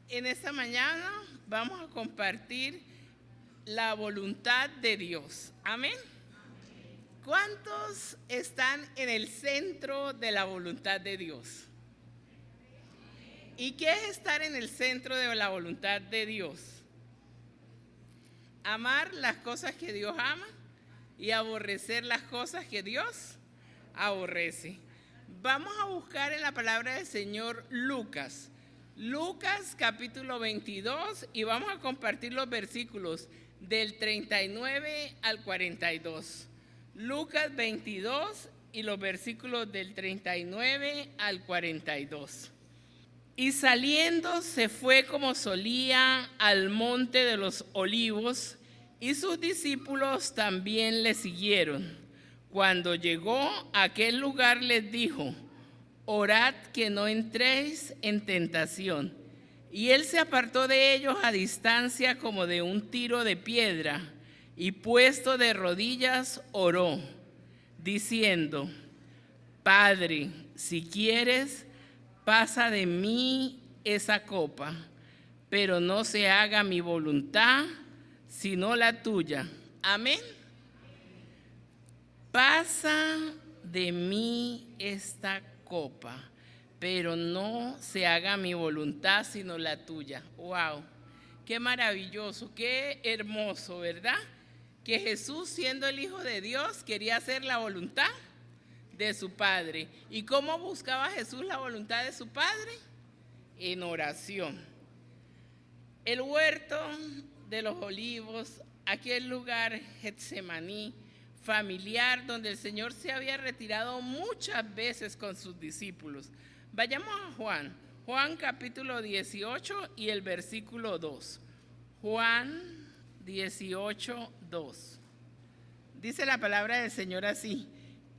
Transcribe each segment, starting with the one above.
En esta mañana vamos a compartir la voluntad de Dios. Amén. ¿Cuántos están en el centro de la voluntad de Dios? ¿Y qué es estar en el centro de la voluntad de Dios? Amar las cosas que Dios ama y aborrecer las cosas que Dios aborrece. Vamos a buscar en la palabra del Señor Lucas capítulo 22, y vamos a compartir los versículos del 39 al 42. Lucas 22 y los versículos del 39 al 42. Y saliendo se fue como solía al monte de los olivos, y sus discípulos también le siguieron. Cuando llegó a aquel lugar les dijo: orad que no entréis en tentación. Y él se apartó de ellos a distancia como de un tiro de piedra, y puesto de rodillas oró, diciendo: Padre, si quieres, pasa de mí esa copa, pero no se haga mi voluntad, sino la tuya. Amén. Pasa de mí esta copa, pero no se haga mi voluntad, sino la tuya. ¡Wow! ¡Qué maravilloso! ¡Qué hermoso!, ¿verdad? Que Jesús, siendo el Hijo de Dios, quería hacer la voluntad de su Padre. ¿Y cómo buscaba Jesús la voluntad de su Padre? En oración. El huerto de los olivos, aquel lugar Getsemaní familiar donde el Señor se había retirado muchas veces con sus discípulos. Vayamos a Juan capítulo 18 y el versículo 2. Juan 18, 2. Dice la palabra del Señor así: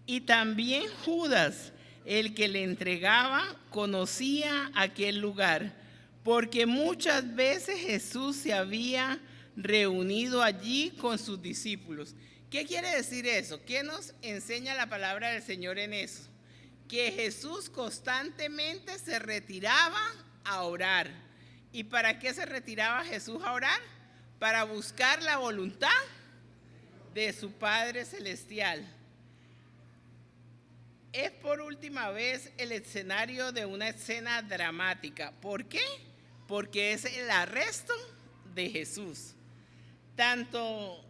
y también Judas, el que le entregaba, conocía aquel lugar, porque muchas veces Jesús se había reunido allí con sus discípulos. ¿Qué quiere decir eso? ¿Qué nos enseña la palabra del Señor en eso? Que Jesús constantemente se retiraba a orar. ¿Y para qué se retiraba Jesús a orar? Para buscar la voluntad de su Padre Celestial. Es por última vez el escenario de una escena dramática. ¿Por qué? Porque es el arresto de Jesús. Tanto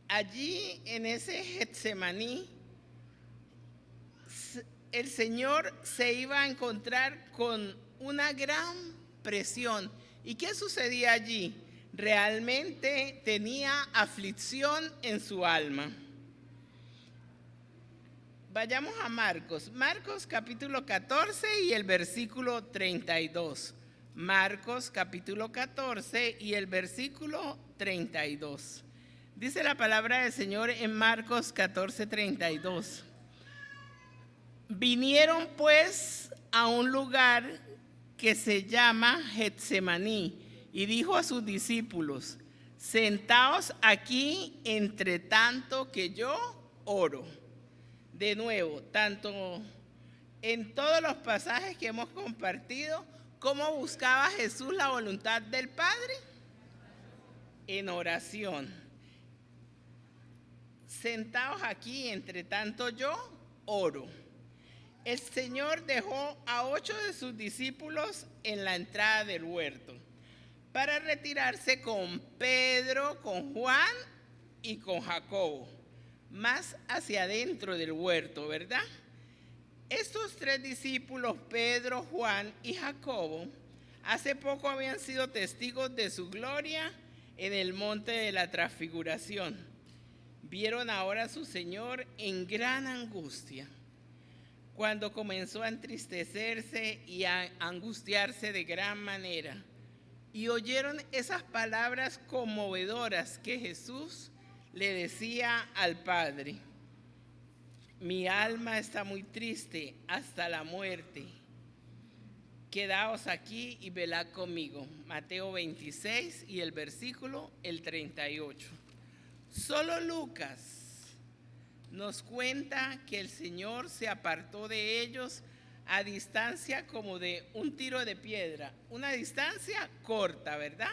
allí en ese Getsemaní, el Señor se iba a encontrar con una gran presión. ¿Y qué sucedía allí? Realmente tenía aflicción en su alma. Vayamos a Marcos capítulo 14 y el versículo 32. Marcos capítulo 14 y el versículo 32. Dice la palabra del Señor en Marcos 14, 32. Vinieron pues a un lugar que se llama Getsemaní, y dijo a sus discípulos: sentaos aquí entre tanto que yo oro. De nuevo, tanto en todos los pasajes que hemos compartido, ¿cómo buscaba Jesús la voluntad del Padre? En oración. Sentaos aquí, entre tanto yo oro. El Señor dejó a 8 de sus discípulos en la entrada del huerto para retirarse con Pedro, con Juan y con Jacobo, más hacia adentro del huerto, ¿verdad? Estos 3 discípulos, Pedro, Juan y Jacobo, hace poco habían sido testigos de su gloria en el monte de la transfiguración. Vieron ahora a su Señor en gran angustia. Cuando comenzó a entristecerse y a angustiarse de gran manera, y oyeron esas palabras conmovedoras que Jesús le decía al Padre: mi alma está muy triste hasta la muerte. Quedaos aquí y velad conmigo. Mateo 26 y el versículo el 38. Solo Lucas nos cuenta que el Señor se apartó de ellos a distancia como de un tiro de piedra, una distancia corta, ¿verdad?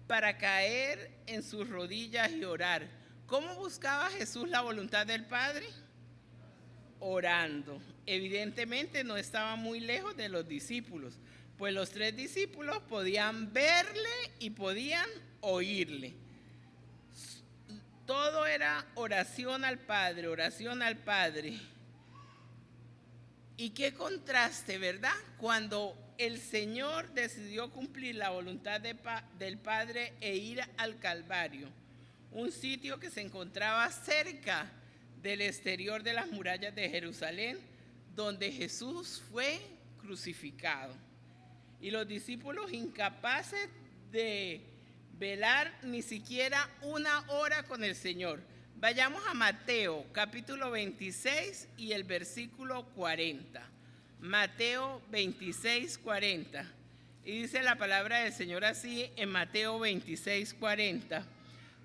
Para caer en sus rodillas y orar. ¿Cómo buscaba Jesús la voluntad del Padre? Orando. Evidentemente no estaba muy lejos de los discípulos, pues los 3 discípulos podían verle y podían oírle. Todo era oración al Padre, oración al Padre. Y qué contraste, ¿verdad? Cuando el Señor decidió cumplir la voluntad del Padre e ir al Calvario, un sitio que se encontraba cerca del exterior de las murallas de Jerusalén, donde Jesús fue crucificado. Y los discípulos, incapaces de velar ni siquiera una hora con el Señor. Vayamos a Mateo, capítulo 26 y el versículo 40. Mateo 26, 40. Y dice la palabra del Señor así en Mateo 26, 40.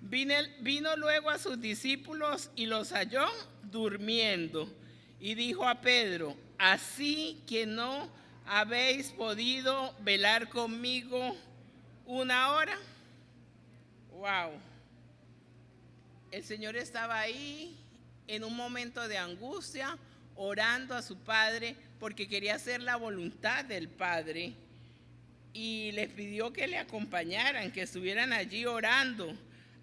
Vino luego a sus discípulos y los halló durmiendo. Y dijo a Pedro: ¿así que no habéis podido velar conmigo una hora? Wow. El Señor estaba ahí en un momento de angustia, orando a su Padre porque quería hacer la voluntad del Padre, y les pidió que le acompañaran, que estuvieran allí orando,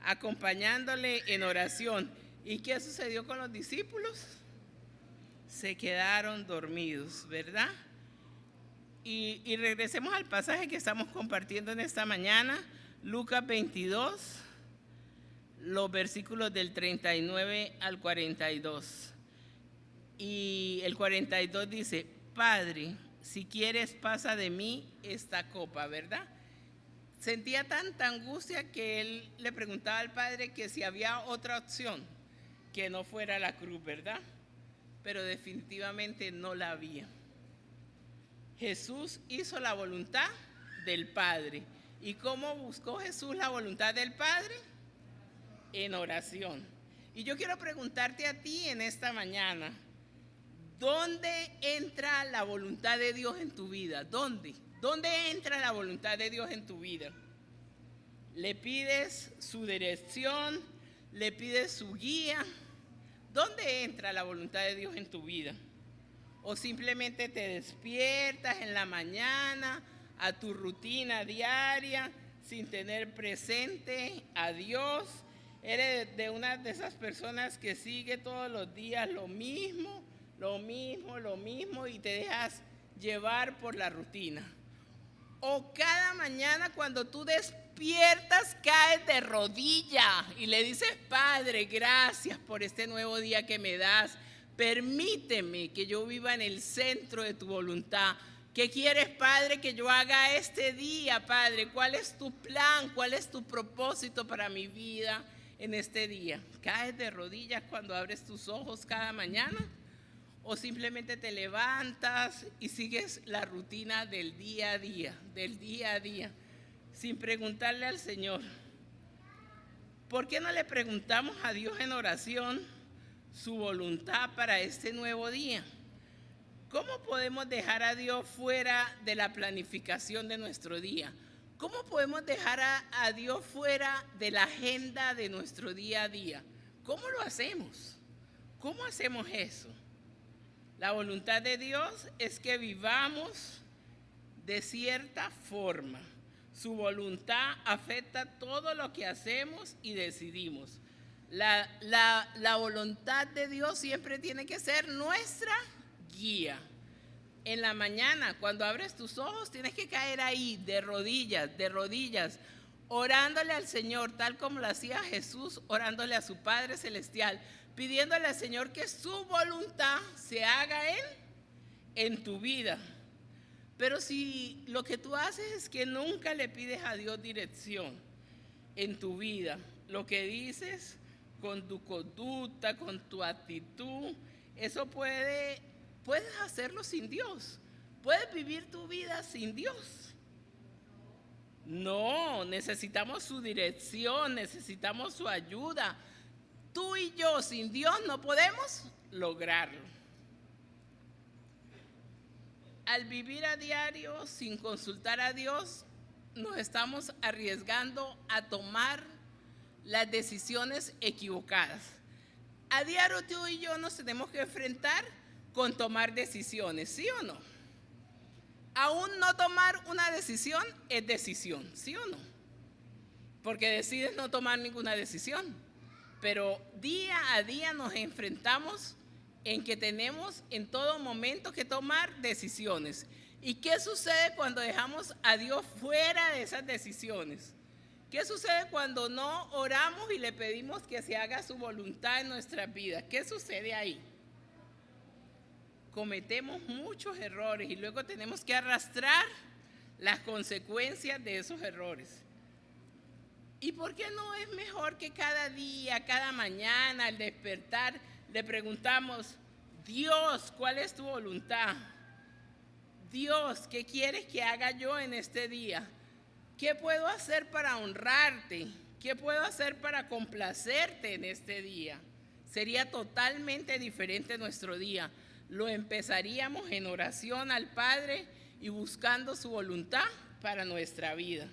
acompañándole en oración. ¿Y qué sucedió con los discípulos? Se quedaron dormidos, ¿verdad? Y regresemos al pasaje que estamos compartiendo en esta mañana, Lucas 22, los versículos del 39 al 42. Y el 42 dice: Padre, si quieres, pasa de mí esta copa, ¿verdad? Sentía tanta angustia que él le preguntaba al Padre que si había otra opción que no fuera la cruz, ¿verdad? Pero definitivamente no la había. Jesús hizo la voluntad del Padre. ¿Y cómo buscó Jesús la voluntad del Padre? En oración. Y yo quiero preguntarte a ti en esta mañana: ¿dónde entra la voluntad de Dios en tu vida? ¿Dónde? ¿Dónde entra la voluntad de Dios en tu vida? ¿Le pides su dirección? ¿Le pides su guía? ¿Dónde entra la voluntad de Dios en tu vida? ¿O simplemente te despiertas en la mañana a tu rutina diaria sin tener presente a Dios? ¿Eres de una de esas personas que sigue todos los días lo mismo y te dejas llevar por la rutina? ¿O cada mañana cuando tú despiertas caes de rodillas y le dices: Padre, gracias por este nuevo día que me das? Permíteme que yo viva en el centro de tu voluntad. ¿Qué quieres, Padre, que yo haga este día, Padre? ¿Cuál es tu plan? ¿Cuál es tu propósito para mi vida en este día? ¿Caes de rodillas cuando abres tus ojos cada mañana? ¿O simplemente te levantas y sigues la rutina del día a día, sin preguntarle al Señor? ¿Por qué no le preguntamos a Dios en oración su voluntad para este nuevo día? ¿Cómo podemos dejar a Dios fuera de la planificación de nuestro día? ¿Cómo podemos dejar a Dios fuera de la agenda de nuestro día a día? ¿Cómo lo hacemos? ¿Cómo hacemos eso? La voluntad de Dios es que vivamos de cierta forma. Su voluntad afecta todo lo que hacemos y decidimos. La voluntad de Dios siempre tiene que ser nuestra guía. En la mañana, cuando abres tus ojos, tienes que caer ahí de rodillas, orándole al Señor, tal como lo hacía Jesús, orándole a su Padre Celestial, pidiéndole al Señor que su voluntad se haga en tu vida. Pero si lo que tú haces es que nunca le pides a Dios dirección en tu vida, lo que dices con tu conducta, con tu actitud, eso puedes hacerlo sin Dios. Puedes vivir tu vida sin Dios. No, necesitamos su dirección, necesitamos su ayuda. Tú y yo sin Dios no podemos lograrlo. al vivir a diario sin consultar a Dios, nos estamos arriesgando a tomar las decisiones equivocadas. A diario tú y yo nos tenemos que enfrentar con tomar decisiones, ¿sí o no? Aún no tomar una decisión es decisión, ¿sí o no? Porque decides no tomar ninguna decisión. Pero día a día nos enfrentamos en que tenemos en todo momento que tomar decisiones. ¿Y qué sucede cuando dejamos a Dios fuera de esas decisiones? ¿Qué sucede cuando no oramos y le pedimos que se haga su voluntad en nuestras vidas? ¿Qué sucede ahí? Cometemos muchos errores y luego tenemos que arrastrar las consecuencias de esos errores. ¿Y por qué no es mejor que cada día, cada mañana, al despertar, le preguntamos, Dios, ¿cuál es tu voluntad? Dios, ¿qué quieres que haga yo en este día? ¿Qué puedo hacer para honrarte? ¿Qué puedo hacer para complacerte en este día? Sería totalmente diferente nuestro día. Lo empezaríamos en oración al Padre y buscando su voluntad para nuestra vida.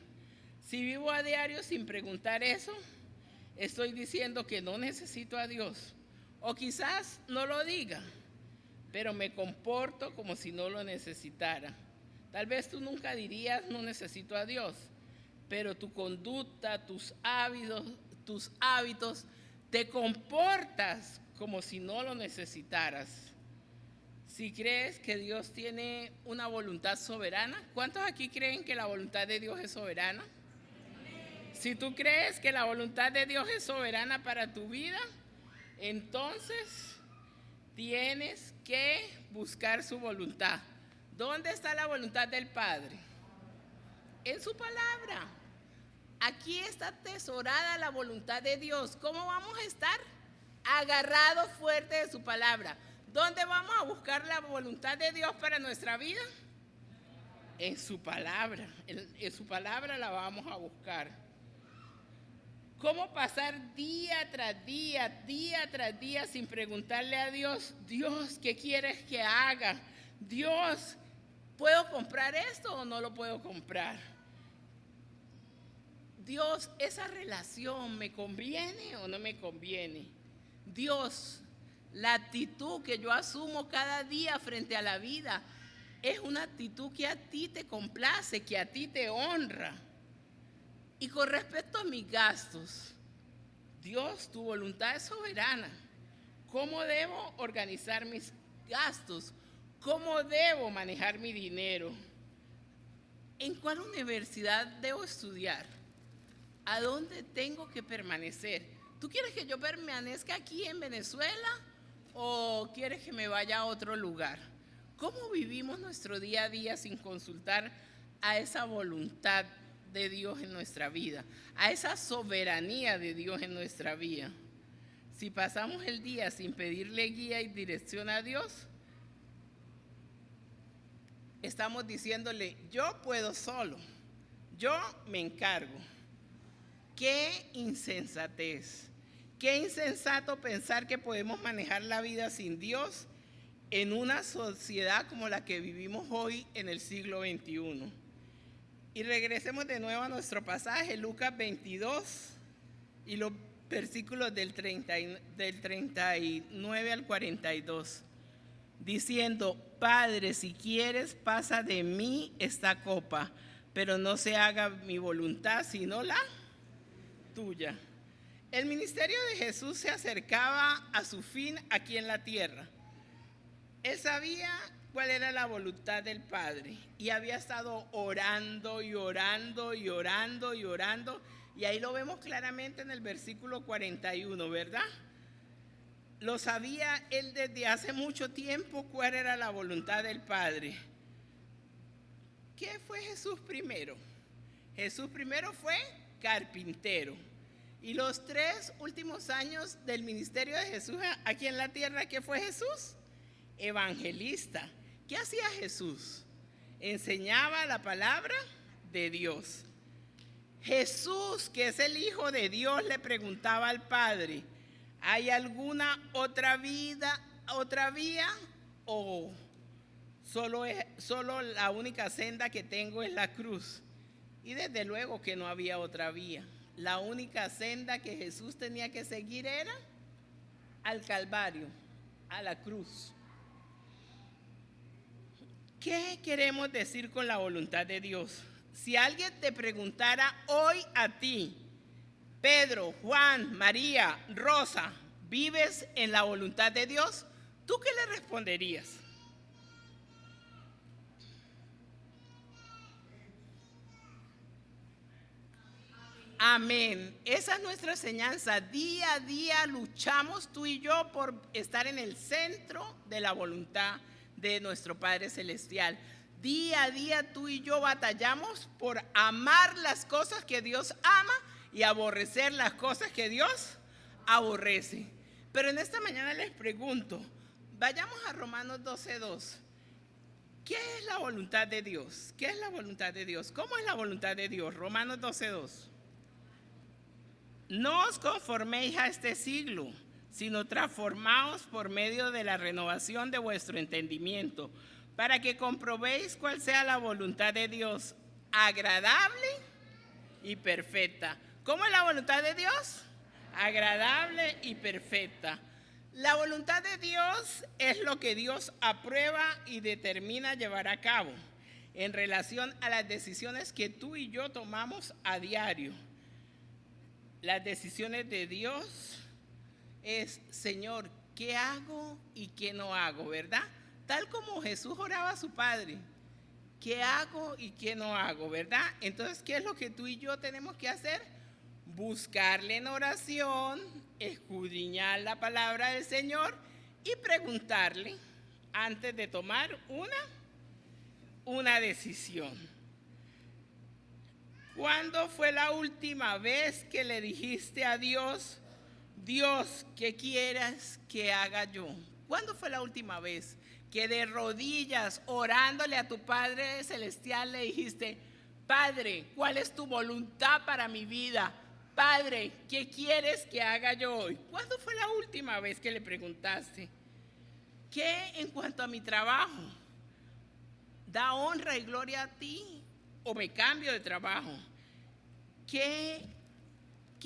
Si vivo a diario sin preguntar eso, estoy diciendo que no necesito a Dios. O quizás no lo diga, pero me comporto como si no lo necesitara. Tal vez tú nunca dirías no necesito a Dios, pero tu conducta, tus hábitos, te comportas como si no lo necesitaras. Si crees que Dios tiene una voluntad soberana, ¿cuántos aquí creen que la voluntad de Dios es soberana? Si tú crees que la voluntad de Dios es soberana para tu vida, entonces tienes que buscar su voluntad. ¿Dónde está la voluntad del Padre? En su palabra. Aquí está atesorada la voluntad de Dios. ¿Cómo vamos a estar? Agarrados fuerte de su palabra. ¿Dónde vamos a buscar la voluntad de Dios para nuestra vida? En su palabra. En su palabra la vamos a buscar. ¿Cómo pasar día tras día sin preguntarle a Dios, Dios, ¿qué quieres que haga? Dios, ¿puedo comprar esto o no lo puedo comprar? Dios, ¿esa relación me conviene o no me conviene? Dios, la actitud que yo asumo cada día frente a la vida es una actitud que a ti te complace, que a ti te honra. Y con respecto a mis gastos, Dios, tu voluntad es soberana. ¿Cómo debo organizar mis gastos? ¿Cómo debo manejar mi dinero? ¿En cuál universidad debo estudiar? ¿A dónde tengo que permanecer? ¿Tú quieres que yo permanezca aquí en Venezuela o quieres que me vaya a otro lugar? ¿Cómo vivimos nuestro día a día sin consultar a esa voluntad de Dios en nuestra vida, a esa soberanía de Dios en nuestra vida? Si pasamos el día sin pedirle guía y dirección a Dios, estamos diciéndole, yo puedo solo, yo me encargo. ¡Qué insensatez! ¡Qué insensato pensar que podemos manejar la vida sin Dios en una sociedad como la que vivimos hoy en el siglo XXI! Y regresemos de nuevo a nuestro pasaje, Lucas 22, y los versículos del 39 al 42, diciendo, Padre, si quieres, pasa de mí esta copa, pero no se haga mi voluntad, sino la tuya. El ministerio de Jesús se acercaba a su fin aquí en la tierra. Él sabía cuál era la voluntad del Padre y había estado orando y orando y orando y orando, y ahí lo vemos claramente en el versículo 41, ¿verdad? Lo sabía él desde hace mucho tiempo cuál era la voluntad del Padre. ¿Qué fue Jesús primero? Jesús primero fue carpintero, y los 3 últimos años del ministerio de Jesús aquí en la tierra, ¿qué fue Jesús? Evangelista. ¿Qué hacía Jesús? Enseñaba la palabra de Dios. Jesús, que es el Hijo de Dios, le preguntaba al Padre, ¿hay alguna otra vía? O Solo la única senda que tengo es la cruz. Y desde luego que no había otra vía. La única senda que Jesús tenía que seguir era al Calvario, a la cruz. ¿Qué queremos decir con la voluntad de Dios? Si alguien te preguntara hoy a ti, Pedro, Juan, María, Rosa, ¿vives en la voluntad de Dios? ¿Tú qué le responderías? Amén. Esa es nuestra enseñanza. Día a día luchamos tú y yo por estar en el centro de la voluntad de nuestro Padre Celestial. Día a día tú y yo batallamos por amar las cosas que Dios ama y aborrecer las cosas que Dios aborrece. Pero en esta mañana les pregunto, vayamos a Romanos 12:2. ¿Qué es la voluntad de Dios? ¿Qué es la voluntad de Dios? ¿Cómo es la voluntad de Dios? Romanos 12:2. No os conforméis a este siglo, sino transformaos por medio de la renovación de vuestro entendimiento, para que comprobéis cuál sea la voluntad de Dios, agradable y perfecta. ¿Cómo es la voluntad de Dios? Agradable y perfecta. La voluntad de Dios es lo que Dios aprueba y determina llevar a cabo en relación a las decisiones que tú y yo tomamos a diario. Las decisiones de Dios es, Señor, ¿qué hago y qué no hago? ¿Verdad? Tal como Jesús oraba a su Padre. ¿Qué hago y qué no hago? ¿Verdad? Entonces, ¿qué es lo que tú y yo tenemos que hacer? Buscarle en oración, escudriñar la palabra del Señor y preguntarle antes de tomar una decisión. ¿Cuándo fue la última vez que le dijiste a Dios, Dios, ¿qué quieras que haga yo? ¿Cuándo fue la última vez que de rodillas, orándole a tu Padre Celestial, le dijiste, Padre, ¿cuál es tu voluntad para mi vida? Padre, ¿qué quieres que haga yo hoy? ¿Cuándo fue la última vez que le preguntaste? ¿Qué en cuanto a mi trabajo? ¿Da honra y gloria a ti o me cambio de trabajo? ¿Qué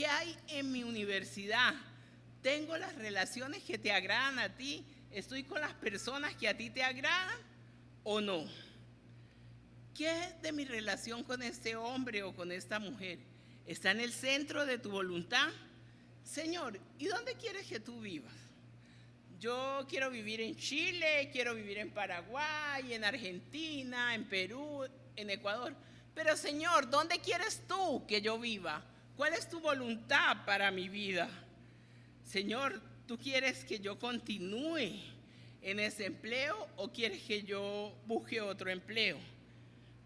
hay en mi universidad? ¿Tengo las relaciones que te agradan a ti? ¿Estoy con las personas que a ti te agradan o no? ¿Qué de mi relación con este hombre o con esta mujer está en el centro de tu voluntad? Señor, ¿y dónde quieres que tú vivas? Yo quiero vivir en Chile, quiero vivir en Paraguay, en Argentina, en Perú, en Ecuador. Pero Señor, ¿dónde quieres tú que yo viva? ¿Cuál es tu voluntad para mi vida? Señor, ¿tú quieres que yo continúe en ese empleo o quieres que yo busque otro empleo?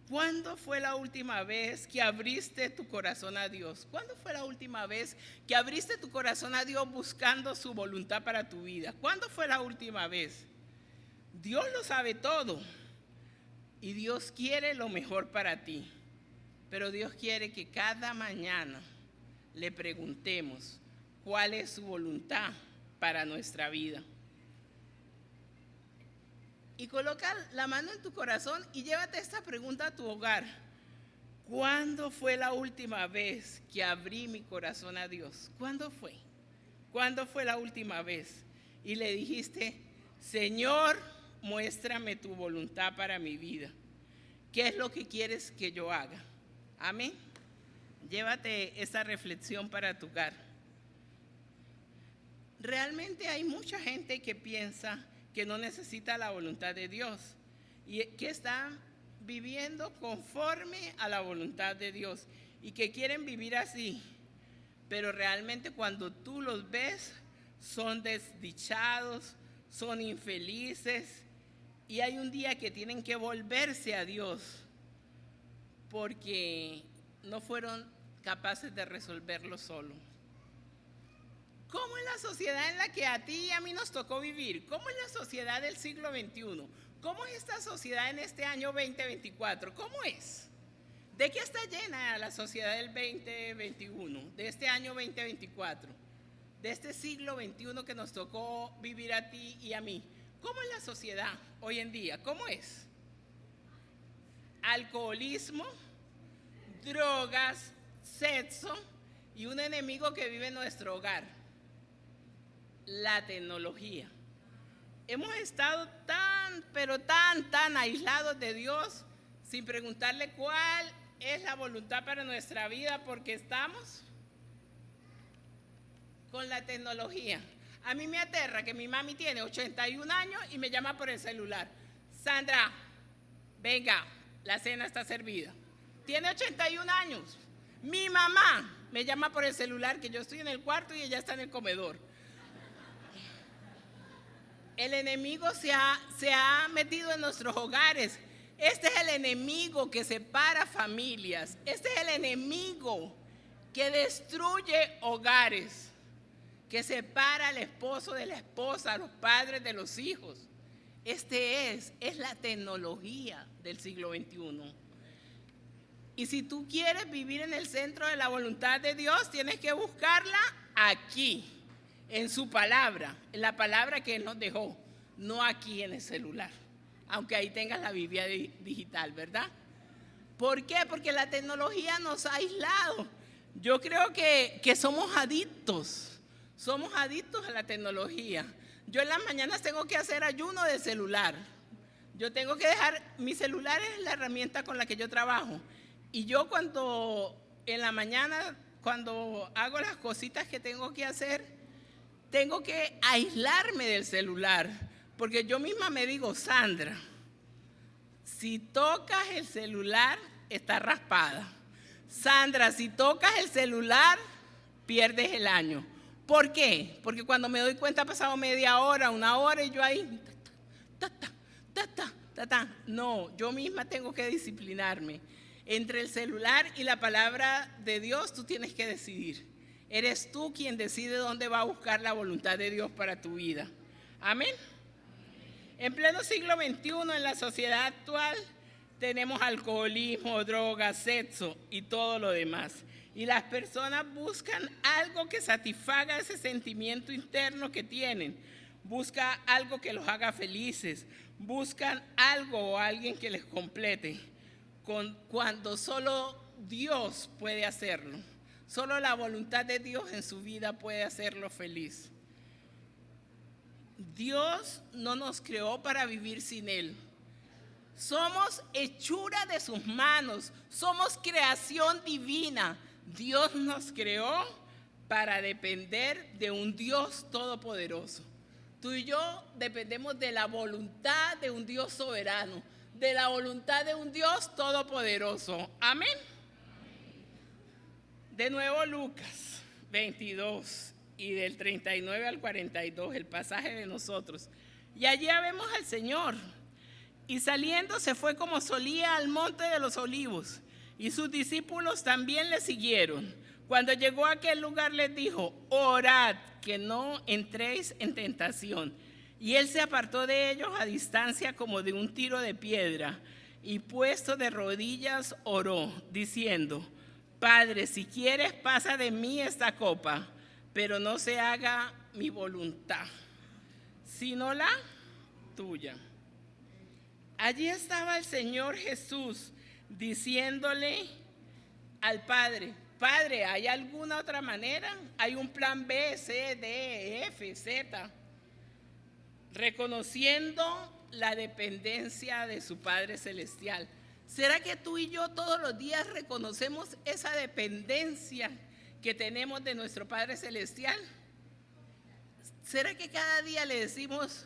¿Cuándo fue la última vez que abriste tu corazón a Dios? ¿Cuándo fue la última vez que abriste tu corazón a Dios buscando su voluntad para tu vida? ¿Cuándo fue la última vez? Dios lo sabe todo y Dios quiere lo mejor para ti. Pero Dios quiere que cada mañana le preguntemos cuál es su voluntad para nuestra vida. Y coloca la mano en tu corazón y llévate esta pregunta a tu hogar. ¿Cuándo fue la última vez que abrí mi corazón a Dios? ¿Cuándo fue? ¿Cuándo fue la última vez? Y le dijiste, Señor, muéstrame tu voluntad para mi vida. ¿Qué es lo que quieres que yo haga? Amén. Llévate esta reflexión para tu hogar. Realmente hay mucha gente que piensa que no necesita la voluntad de Dios y que están viviendo conforme a la voluntad de Dios y que quieren vivir así, pero realmente cuando tú los ves son desdichados, son infelices y hay un día que tienen que volverse a Dios porque no fueron capaces de resolverlo solo. ¿Cómo es la sociedad en la que a ti y a mí nos tocó vivir? ¿Cómo es la sociedad del siglo XXI? ¿Cómo es esta sociedad en este año 2024? ¿Cómo es? ¿De qué está llena la sociedad del 2021, de este año 2024? De este siglo XXI que nos tocó vivir a ti y a mí. ¿Cómo es la sociedad hoy en día? ¿Cómo es? alcoholismo, drogas, sexo y un enemigo que vive en nuestro hogar, la tecnología. Hemos estado tan aislados de Dios sin preguntarle cuál es la voluntad para nuestra vida porque estamos con la tecnología. A mí me aterra que mi mami tiene 81 años y me llama por el celular. Sandra, venga, la cena está servida. Tiene 81 años. Mi mamá me llama por el celular que yo estoy en el cuarto y ella está en el comedor. El enemigo se ha metido en nuestros hogares. Este es el enemigo que separa familias. Este es el enemigo que destruye hogares, que separa al esposo de la esposa, a los padres de los hijos. Es la tecnología del siglo XXI. Y si tú quieres vivir en el centro de la voluntad de Dios, tienes que buscarla aquí, en su palabra, en la palabra que Él nos dejó, no aquí en el celular, aunque ahí tengas la Biblia digital, ¿verdad? ¿Por qué? Porque la tecnología nos ha aislado. Yo creo que somos adictos a la tecnología. Yo en las mañanas tengo que hacer ayuno de celular. Yo tengo que dejar, mi celular es la herramienta con la que yo trabajo. Y yo en la mañana, cuando hago las cositas que tengo que hacer, tengo que aislarme del celular. Porque yo misma me digo, Sandra, si tocas el celular, estás raspada. Sandra, si tocas el celular, pierdes el año. ¿Por qué? Porque cuando me doy cuenta ha pasado media hora, una hora y yo ahí, No, yo misma tengo que disciplinarme. Entre el celular y la palabra de Dios, tú tienes que decidir. Eres tú quien decide dónde va a buscar la voluntad de Dios para tu vida. Amén. En pleno siglo XXI, en la sociedad actual, tenemos alcoholismo, drogas, sexo y todo lo demás. Y las personas buscan algo que satisfaga ese sentimiento interno que tienen. Buscan algo que los haga felices. Buscan algo o alguien que les complete. Cuando solo Dios puede hacerlo. Solo la voluntad de Dios en su vida puede hacerlo feliz. Dios no nos creó para vivir sin Él. Somos hechura de sus manos. Somos creación divina. Dios nos creó para depender de un Dios todopoderoso. Tú y yo dependemos de la voluntad de un Dios soberano, de la voluntad de un Dios todopoderoso. Amén. De nuevo Lucas 22 y del 39 al 42, el pasaje de nosotros. Y allí vemos al Señor. Y saliendo se fue como solía al monte de los olivos. Y sus discípulos también le siguieron. Cuando llegó a aquel lugar les dijo, orad que no entréis en tentación. Y él se apartó de ellos a distancia como de un tiro de piedra. Y puesto de rodillas oró, diciendo, Padre, si quieres pasa de mí esta copa, pero no se haga mi voluntad, sino la tuya. Allí estaba el Señor Jesús diciéndole al Padre, Padre, ¿hay alguna otra manera? ¿Hay un plan B, C, D, F, Z? Reconociendo la dependencia de su Padre Celestial. ¿Será que tú y yo todos los días reconocemos esa dependencia que tenemos de nuestro Padre Celestial? ¿Será que cada día le decimos,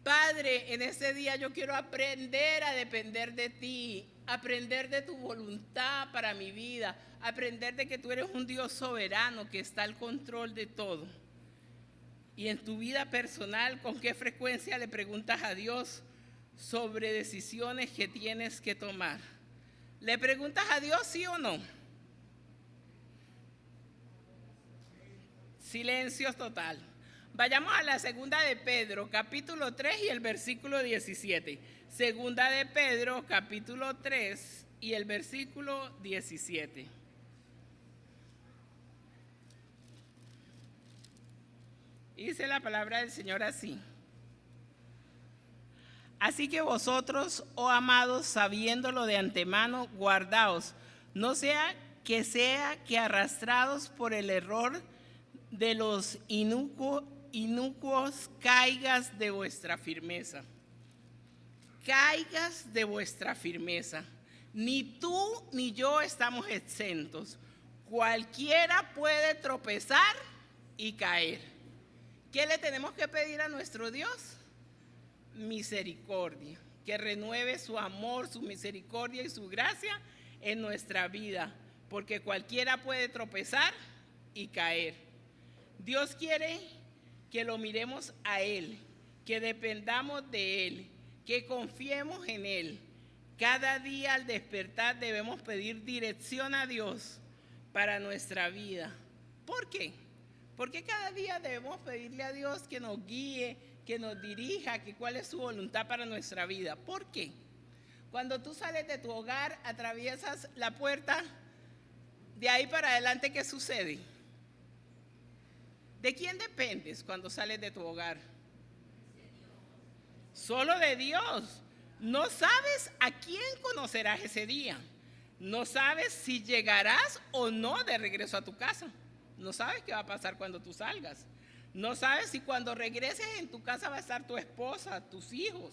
Padre, en este día yo quiero aprender a depender de ti, aprender de tu voluntad para mi vida, aprender de que tú eres un Dios soberano que está al control de todo? Y en tu vida personal, ¿con qué frecuencia le preguntas a Dios sobre decisiones que tienes que tomar? ¿Le preguntas a Dios sí o no? Silencio total. Vayamos a la segunda de Pedro, capítulo 3 y el versículo 17. Segunda de Pedro, capítulo 3 y el versículo 17. Dice la palabra del Señor así. Así que vosotros, oh amados, sabiéndolo de antemano, guardaos, no sea que arrastrados por el error de los inicuos caigas de vuestra firmeza. Caigas de vuestra firmeza. Ni tú ni yo estamos exentos. Cualquiera puede tropezar y caer. ¿Qué le tenemos que pedir a nuestro Dios? Misericordia, que renueve su amor, su misericordia y su gracia en nuestra vida, porque cualquiera puede tropezar y caer. Dios quiere que lo miremos a Él, que dependamos de Él, que confiemos en Él. Cada día al despertar debemos pedir dirección a Dios para nuestra vida. ¿Por qué? Porque cada día debemos pedirle a Dios que nos guíe, que nos dirija, que cuál es su voluntad para nuestra vida. ¿Por qué? Cuando tú sales de tu hogar, atraviesas la puerta, de ahí para adelante, ¿qué sucede? ¿De quién dependes cuando sales de tu hogar? Solo de Dios. No sabes a quién conocerás ese día. No sabes si llegarás o no de regreso a tu casa. No sabes qué va a pasar cuando tú salgas. No sabes si cuando regreses en tu casa va a estar tu esposa, tus hijos.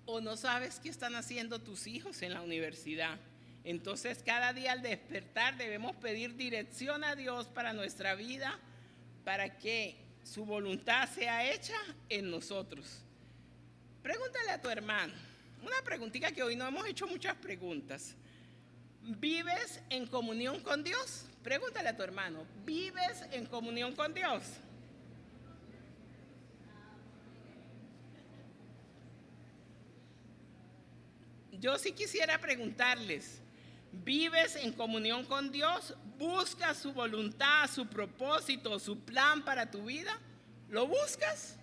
O no sabes qué están haciendo tus hijos en la universidad. Entonces, cada día al despertar debemos pedir dirección a Dios para nuestra vida, para que su voluntad sea hecha en nosotros. Pregúntale a tu hermano. Una preguntita que hoy no hemos hecho muchas preguntas. ¿Vives en comunión con Dios? Pregúntale a tu hermano, ¿vives en comunión con Dios? Yo sí quisiera preguntarles, ¿vives en comunión con Dios? ¿Buscas su voluntad, su propósito, su plan para tu vida? ¿Lo buscas?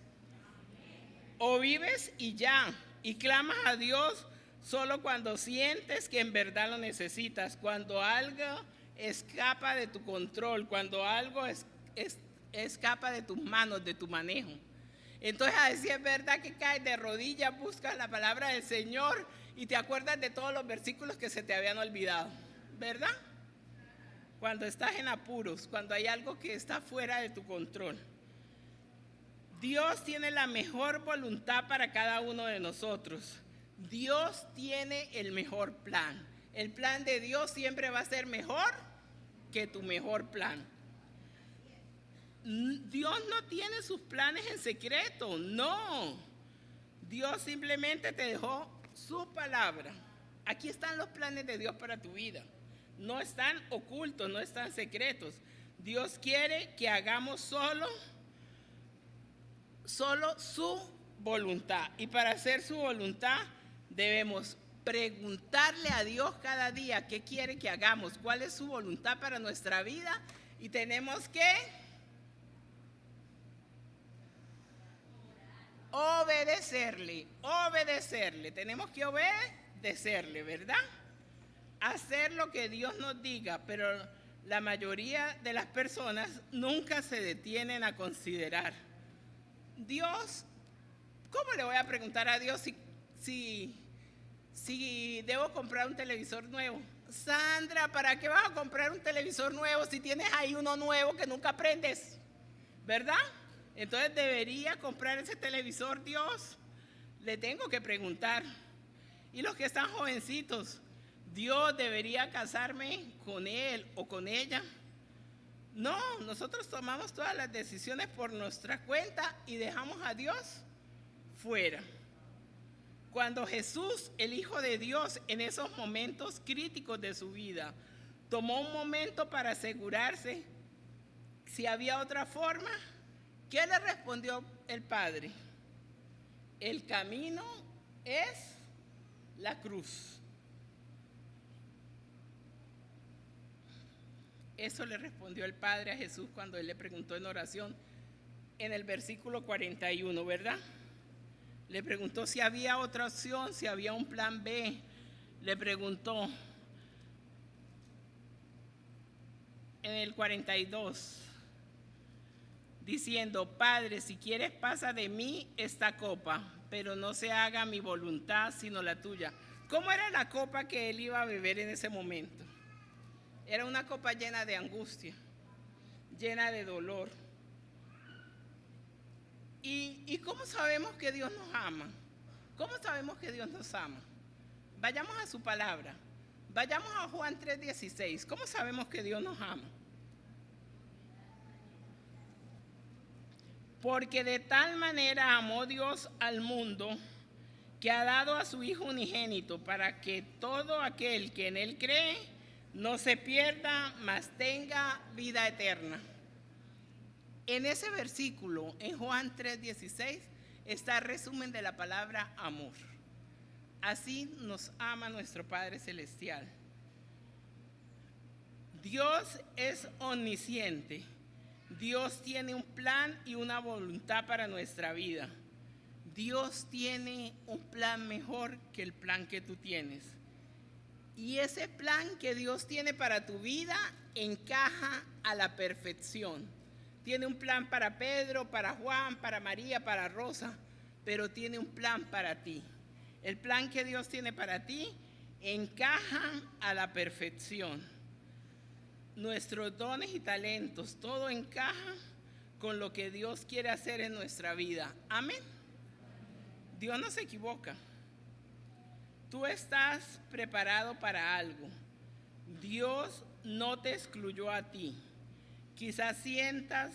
¿O vives y ya? Y clamas a Dios solo cuando sientes que en verdad lo necesitas, cuando algo escapa de tu control, cuando algo escapa de tus manos, de tu manejo. Entonces, a decir es verdad que caes de rodillas, buscas la palabra del Señor y te acuerdas de todos los versículos que se te habían olvidado, ¿verdad? Cuando estás en apuros, cuando hay algo que está fuera de tu control. Dios tiene la mejor voluntad para cada uno de nosotros. Dios tiene el mejor plan. El plan de Dios siempre va a ser mejor que tu mejor plan. Dios no tiene sus planes en secreto, no. Dios simplemente te dejó su palabra. Aquí están los planes de Dios para tu vida. No están ocultos, no están secretos. Dios quiere que hagamos solo su voluntad. Y para hacer su voluntad debemos preguntarle a Dios cada día qué quiere que hagamos, cuál es su voluntad para nuestra vida, y tenemos que obedecerle, tenemos que obedecerle, ¿verdad? Hacer lo que Dios nos diga, pero la mayoría de las personas nunca se detienen a considerar. Dios, ¿cómo le voy a preguntar a Dios si debo comprar un televisor nuevo? Sandra, ¿para qué vas a comprar un televisor nuevo si tienes ahí uno nuevo que nunca prendes? ¿Verdad? Entonces debería comprar ese televisor Dios. Le tengo que preguntar. Y los que están jovencitos, Dios debería casarme con él o con ella. No, nosotros tomamos todas las decisiones por nuestra cuenta y dejamos a Dios fuera. Cuando Jesús, el Hijo de Dios, en esos momentos críticos de su vida, tomó un momento para asegurarse si había otra forma, ¿qué le respondió el Padre? El camino es la cruz. Eso le respondió el Padre a Jesús cuando él le preguntó en oración en el versículo 41, ¿verdad? Le preguntó si había otra opción, si había un plan B. Le preguntó en el 42. diciendo: Padre, si quieres pasa de mí esta copa, pero no se haga mi voluntad sino la tuya. ¿Cómo era la copa que él iba a beber en ese momento? Era una copa llena de angustia, llena de dolor. ¿Y cómo sabemos que Dios nos ama? ¿Cómo sabemos que Dios nos ama? Vayamos a su palabra. Vayamos a Juan 3:16. ¿Cómo sabemos que Dios nos ama? Porque de tal manera amó Dios al mundo, que ha dado a su Hijo unigénito, para que todo aquel que en Él cree no se pierda, mas tenga vida eterna. En ese versículo, en Juan 3:16, está el resumen de la palabra amor. Así nos ama nuestro Padre Celestial. Dios es omnisciente. Dios tiene un plan y una voluntad para nuestra vida. Dios tiene un plan mejor que el plan que tú tienes. Y ese plan que Dios tiene para tu vida encaja a la perfección. Tiene un plan para Pedro, para Juan, para María, para Rosa, pero tiene un plan para ti. El plan que Dios tiene para ti encaja a la perfección. Nuestros dones y talentos, todo encaja con lo que Dios quiere hacer en nuestra vida. Amén. Dios no se equivoca. Tú estás preparado para algo. Dios no te excluyó a ti. Quizás sientas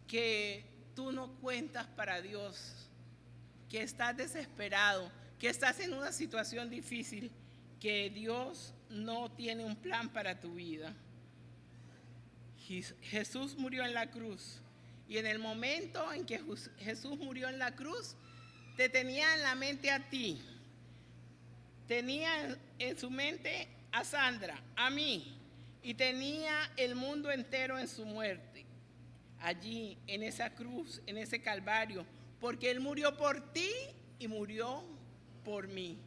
que tú no cuentas para Dios, que estás desesperado, que estás en una situación difícil, que Dios no tiene un plan para tu vida. Jesús murió en la cruz, y en el momento en que Jesús murió en la cruz, te tenía en la mente a ti, tenía en su mente a Sandra, a mí, y tenía el mundo entero en su muerte, allí en esa cruz, en ese Calvario, porque Él murió por ti y murió por mí.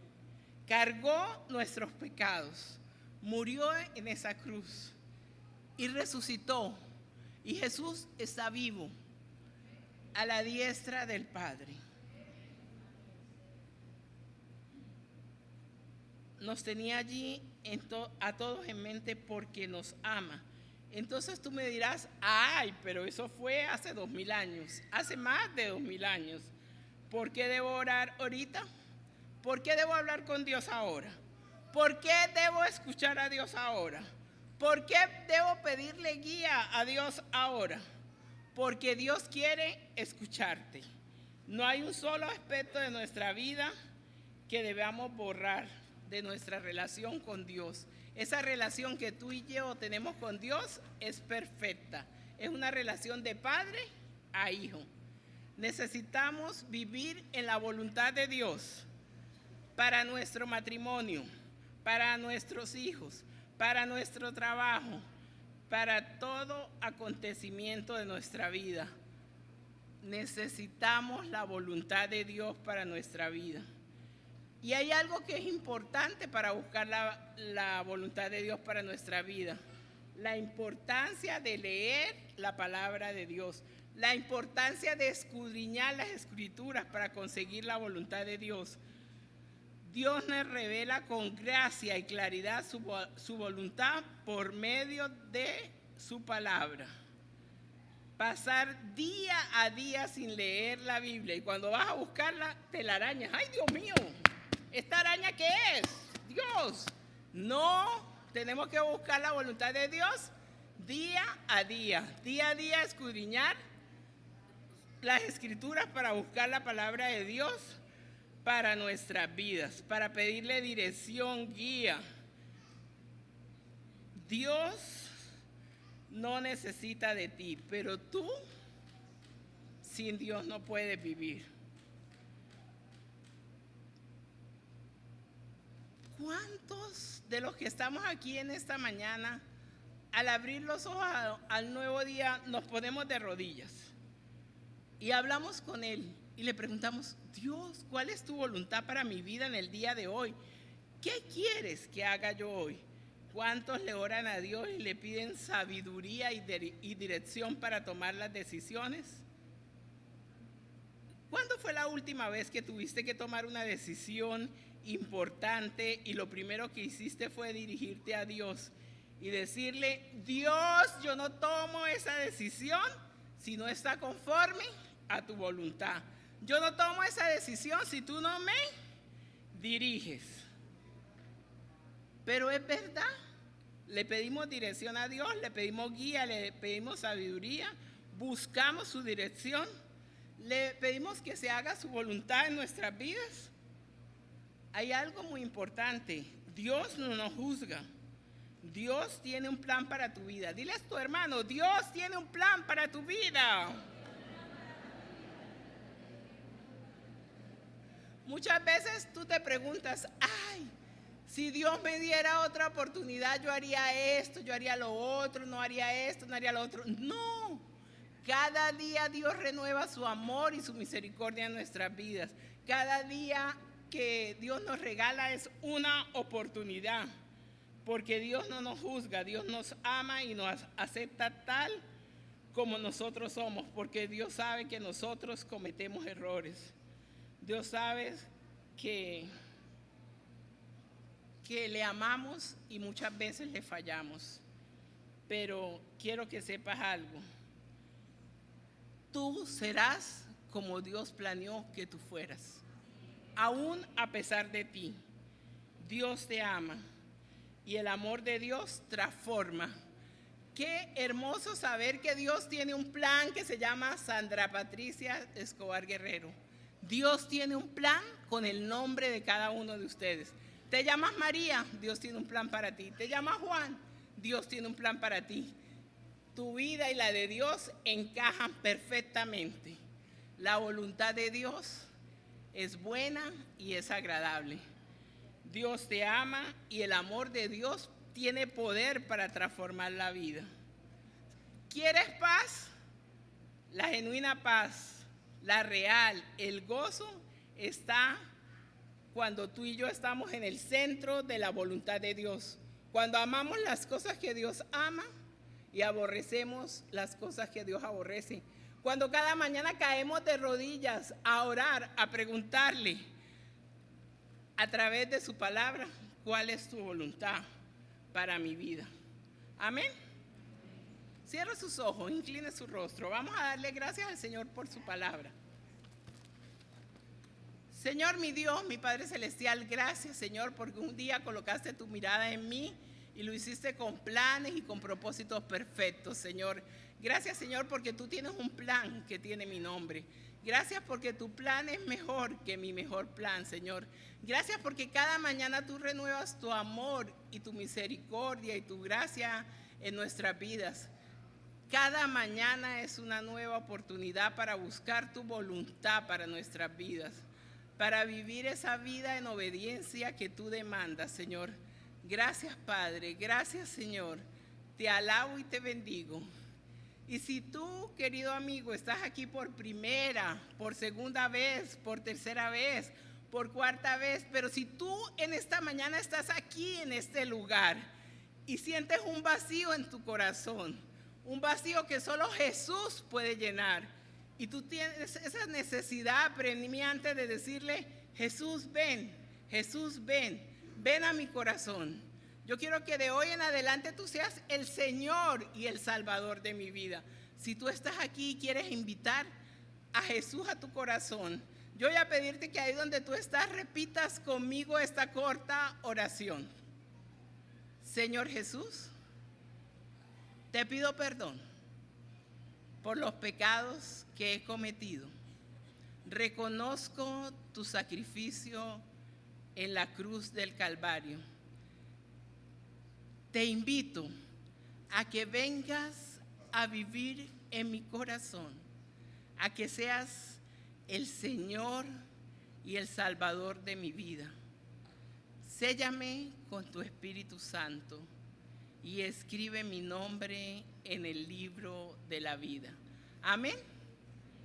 Cargó nuestros pecados, murió en esa cruz y resucitó. Y Jesús está vivo a la diestra del Padre. Nos tenía allí a todos en mente porque nos ama. Entonces tú me dirás: ay, pero eso fue hace 2000 años, hace más de 2000 años. ¿Por qué debo orar ahorita? ¿Por qué debo hablar con Dios ahora? ¿Por qué debo escuchar a Dios ahora? ¿Por qué debo pedirle guía a Dios ahora? Porque Dios quiere escucharte. No hay un solo aspecto de nuestra vida que debamos borrar de nuestra relación con Dios. Esa relación que tú y yo tenemos con Dios es perfecta. Es una relación de padre a hijo. Necesitamos vivir en la voluntad de Dios para nuestro matrimonio, para nuestros hijos, para nuestro trabajo, para todo acontecimiento de nuestra vida. Necesitamos la voluntad de Dios para nuestra vida. Y hay algo que es importante para buscar la voluntad de Dios para nuestra vida. La importancia de leer la palabra de Dios. La importancia de escudriñar las escrituras para conseguir la voluntad de Dios. Dios nos revela con gracia y claridad su voluntad por medio de su palabra. Pasar día a día sin leer la Biblia, y cuando vas a buscarla te la arañas. ¡Ay, Dios mío! ¿Esta araña qué es? Dios. No, tenemos que buscar la voluntad de Dios día a día escudriñar las escrituras para buscar la palabra de Dios para nuestras vidas, para pedirle dirección, guía. Dios no necesita de ti, pero tú sin Dios no puedes vivir. ¿Cuántos de los que estamos aquí en esta mañana, al abrir los ojos al nuevo día, nos ponemos de rodillas y hablamos con Él y le preguntamos: Dios, ¿cuál es tu voluntad para mi vida en el día de hoy? ¿Qué quieres que haga yo hoy? ¿Cuántos le oran a Dios y le piden sabiduría y dirección para tomar las decisiones? ¿Cuándo fue la última vez que tuviste que tomar una decisión importante y lo primero que hiciste fue dirigirte a Dios y decirle: Dios, yo no tomo esa decisión si no está conforme a tu voluntad? Yo no tomo esa decisión si tú no me diriges. Pero es verdad, le pedimos dirección a Dios, le pedimos guía, le pedimos sabiduría, buscamos su dirección, le pedimos que se haga su voluntad en nuestras vidas. Hay algo muy importante: Dios no nos juzga. Dios tiene un plan para tu vida. Dile a tu hermano: Dios tiene un plan para tu vida. Muchas veces tú te preguntas: ay, si Dios me diera otra oportunidad, yo haría esto, yo haría lo otro, no haría esto, no haría lo otro. No, cada día Dios renueva su amor y su misericordia en nuestras vidas. Cada día que Dios nos regala es una oportunidad, porque Dios no nos juzga, Dios nos ama y nos acepta tal como nosotros somos, porque Dios sabe que nosotros cometemos errores. Dios sabe que le amamos y muchas veces le fallamos. Pero quiero que sepas algo: tú serás como Dios planeó que tú fueras. Aún a pesar de ti, Dios te ama y el amor de Dios transforma. Qué hermoso saber que Dios tiene un plan que se llama Sandra Patricia Escobar Guerrero. Dios tiene un plan con el nombre de cada uno de ustedes. Te llamas María, Dios tiene un plan para ti. Te llamas Juan, Dios tiene un plan para ti. Tu vida y la de Dios encajan perfectamente. La voluntad de Dios es buena y es agradable. Dios te ama y el amor de Dios tiene poder para transformar la vida. ¿Quieres paz? La genuina paz, la real, el gozo está cuando tú y yo estamos en el centro de la voluntad de Dios. Cuando amamos las cosas que Dios ama y aborrecemos las cosas que Dios aborrece. Cuando cada mañana caemos de rodillas a orar, a preguntarle a través de su palabra cuál es tu voluntad para mi vida. Amén. Cierra sus ojos, incline su rostro. Vamos a darle gracias al Señor por su palabra. Señor, mi Dios, mi Padre Celestial, gracias, Señor, porque un día colocaste tu mirada en mí y lo hiciste con planes y con propósitos perfectos, Señor. Gracias, Señor, porque tú tienes un plan que tiene mi nombre. Gracias porque tu plan es mejor que mi mejor plan, Señor. Gracias porque cada mañana tú renuevas tu amor y tu misericordia y tu gracia en nuestras vidas. Cada mañana es una nueva oportunidad para buscar tu voluntad para nuestras vidas, para vivir esa vida en obediencia que tú demandas, Señor. Gracias, Padre. Gracias, Señor. Te alabo y te bendigo. Y si tú, querido amigo, estás aquí por primera, por segunda vez, por tercera vez, por cuarta vez, pero si tú en esta mañana estás aquí en este lugar y sientes un vacío en tu corazón, un vacío que solo Jesús puede llenar, y tú tienes esa necesidad apremiante de decirle: Jesús, ven, ven a mi corazón. Yo quiero que de hoy en adelante tú seas el Señor y el Salvador de mi vida. Si tú estás aquí y quieres invitar a Jesús a tu corazón, yo voy a pedirte que ahí donde tú estás repitas conmigo esta corta oración. Señor Jesús, te pido perdón por los pecados que he cometido. Reconozco tu sacrificio en la cruz del Calvario. Te invito a que vengas a vivir en mi corazón, a que seas el Señor y el Salvador de mi vida. Séllame con tu Espíritu Santo y escribe mi nombre en el libro de la vida. Amén.